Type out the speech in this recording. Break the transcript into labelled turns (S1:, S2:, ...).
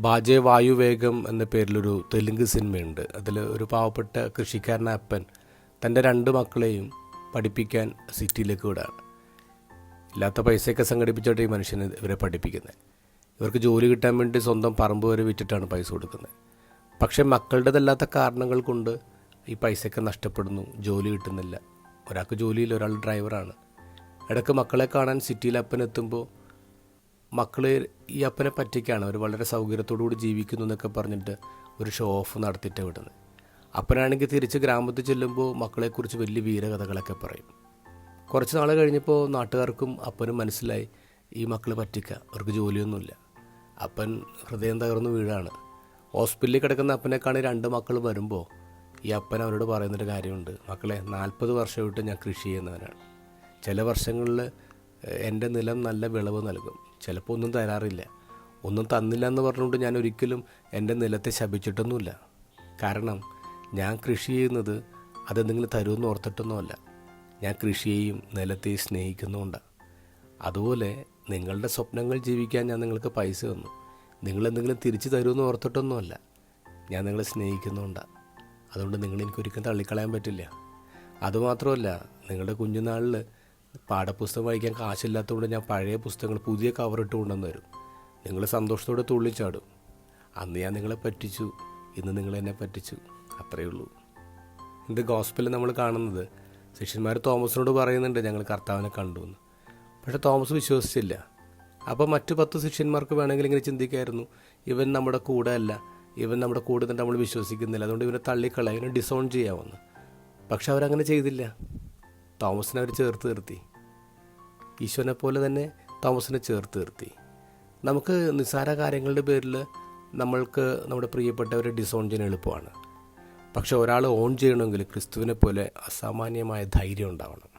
S1: ബാജെ വായുവേഗം എന്ന പേരിലൊരു തെലുങ്ക് സിനിമയുണ്ട്. അതിൽ ഒരു പാവപ്പെട്ട കൃഷിക്കാരനായ അപ്പൻ തൻ്റെ 2 മക്കളെയും പഠിപ്പിക്കാൻ സിറ്റിയിലേക്ക് വിടുകയാണ്. ഇല്ലാത്ത പൈസയൊക്കെ സംഘടിപ്പിച്ചിട്ട് ഈ മനുഷ്യന് ഇവരെ പഠിപ്പിക്കുന്നത്. ഇവർക്ക് ജോലി കിട്ടാൻ വേണ്ടി സ്വന്തം പറമ്പ് വരെ വിറ്റിട്ടാണ് പൈസ കൊടുക്കുന്നത്. പക്ഷേ മക്കളുടേതല്ലാത്ത കാരണങ്ങൾ കൊണ്ട് ഈ പൈസയൊക്കെ നഷ്ടപ്പെടുന്നു, ജോലി കിട്ടുന്നില്ല. ഒരാൾക്ക് ജോലിയില്ല, ഒരാൾ ഡ്രൈവറാണ്. ഇടയ്ക്ക് മക്കളെ കാണാൻ സിറ്റിയിൽ അപ്പൻ എത്തുമ്പോൾ മക്കൾ ഈ അപ്പനെ പറ്റിക്കാണ്. അവർ വളരെ സൗകര്യത്തോടുകൂടി ജീവിക്കുന്നു എന്നൊക്കെ പറഞ്ഞിട്ട് ഒരു ഷോ ഓഫ് നടത്തിയിട്ട് വിടുന്നത്. അപ്പനാണെങ്കിൽ തിരിച്ച് ഗ്രാമത്തിൽ ചെല്ലുമ്പോൾ മക്കളെക്കുറിച്ച് വലിയ വീരകഥകളൊക്കെ പറയും. കുറച്ച് നാൾ കഴിഞ്ഞപ്പോൾ നാട്ടുകാർക്കും അപ്പനും മനസ്സിലായി ഈ മക്കൾ പറ്റിക്കുക, അവർക്ക് ജോലിയൊന്നുമില്ല. അപ്പൻ ഹൃദയം തകർന്നു വീഴാണ്. ഹോസ്പിറ്റലിൽ കിടക്കുന്ന അപ്പനെ കാണി 2 മക്കൾ വരുമ്പോൾ ഈ അപ്പൻ അവരോട് പറയുന്നൊരു കാര്യമുണ്ട്. മക്കളെ, 40 വർഷമായിട്ട് ഞാൻ കൃഷി ചെയ്യുന്നവനാണ്. ചില വർഷങ്ങളിൽ എൻ്റെ നിലം നല്ല വിളവ് നൽകും, ചിലപ്പോൾ ഒന്നും തരാറില്ല. ഒന്നും തന്നില്ല എന്ന് പറഞ്ഞുകൊണ്ട് ഞാൻ ഒരിക്കലും എൻ്റെ നിലത്തെ ശപിച്ചിട്ടൊന്നുമില്ല. കാരണം ഞാൻ കൃഷി ചെയ്യുന്നത് അതെന്തെങ്കിലും തരുമെന്ന് ഓർത്തിട്ടൊന്നുമല്ല. ഞാൻ കൃഷിയെയും നിലത്തെയും സ്നേഹിക്കുന്നുമുണ്ടാണ്. അതുപോലെ നിങ്ങളുടെ സ്വപ്നങ്ങൾ ജീവിക്കാൻ ഞാൻ നിങ്ങൾക്ക് പൈസ തന്നു, നിങ്ങളെന്തെങ്കിലും തിരിച്ചു തരുമെന്ന് ഓർത്തിട്ടൊന്നുമല്ല. ഞാൻ നിങ്ങളെ സ്നേഹിക്കുന്നുണ്ടാണ്. അതുകൊണ്ട് നിങ്ങളെനിക്കൊരിക്കലും തള്ളിക്കളയാൻ പറ്റില്ല. അതുമാത്രമല്ല, നിങ്ങളുടെ കുഞ്ഞുനാളിൽ പാഠപുസ്തകം വായിക്കാൻ കാശില്ലാത്തതുകൊണ്ട് ഞാൻ പഴയ പുസ്തകങ്ങൾ പുതിയ കവറിട്ട് കൊണ്ടുവന്ന് തരും. നിങ്ങൾ സന്തോഷത്തോടെ തുള്ളിച്ചാടും. അന്ന് ഞാൻ നിങ്ങളെ പറ്റിച്ചു, ഇന്ന് നിങ്ങളെന്നെ പറ്റിച്ചു. അത്രയേ ഉള്ളൂ. ഇത് ഗോസ്പലിൽ നമ്മൾ കാണുന്നത് ശിഷ്യന്മാർ തോമസിനോട് പറയുന്നുണ്ട് ഞങ്ങൾ കർത്താവിനെ കണ്ടു എന്ന്. പക്ഷേ തോമസ് വിശ്വസിച്ചില്ല. അപ്പോൾ മറ്റു 10 ശിഷ്യന്മാർക്ക് വേണമെങ്കിൽ ഇങ്ങനെ ചിന്തിക്കായിരുന്നു, ഇവൻ നമ്മുടെ കൂടെ അല്ല, ഇവൻ നമ്മുടെ കൂടെ തന്നെ നമ്മൾ വിശ്വസിക്കുന്നില്ല, അതുകൊണ്ട് ഇവനെ തള്ളിക്കളയാം, ഇവനെ ഡിസോൺ ചെയ്യാമെന്ന്. പക്ഷെ അവരങ്ങനെ ചെയ്തില്ല. തോമസിനെ അവർ ചേർത്ത് നിർത്തി. ഈശോനെ പോലെ തന്നെ തോമസിനെ ചേർത്ത് നിർത്തി. നമുക്ക് നിസ്സാര കാര്യങ്ങളുടെ പേരിൽ നമ്മൾക്ക് നമ്മുടെ പ്രിയപ്പെട്ടവരെ ഡിസോൺ ചെയ്യാൻ എളുപ്പമാണ്. പക്ഷെ ഒരാൾ ഓൺ ചെയ്യണമെങ്കിൽ ക്രിസ്തുവിനെ പോലെ അസാമാന്യമായ ധൈര്യം ഉണ്ടാവണം.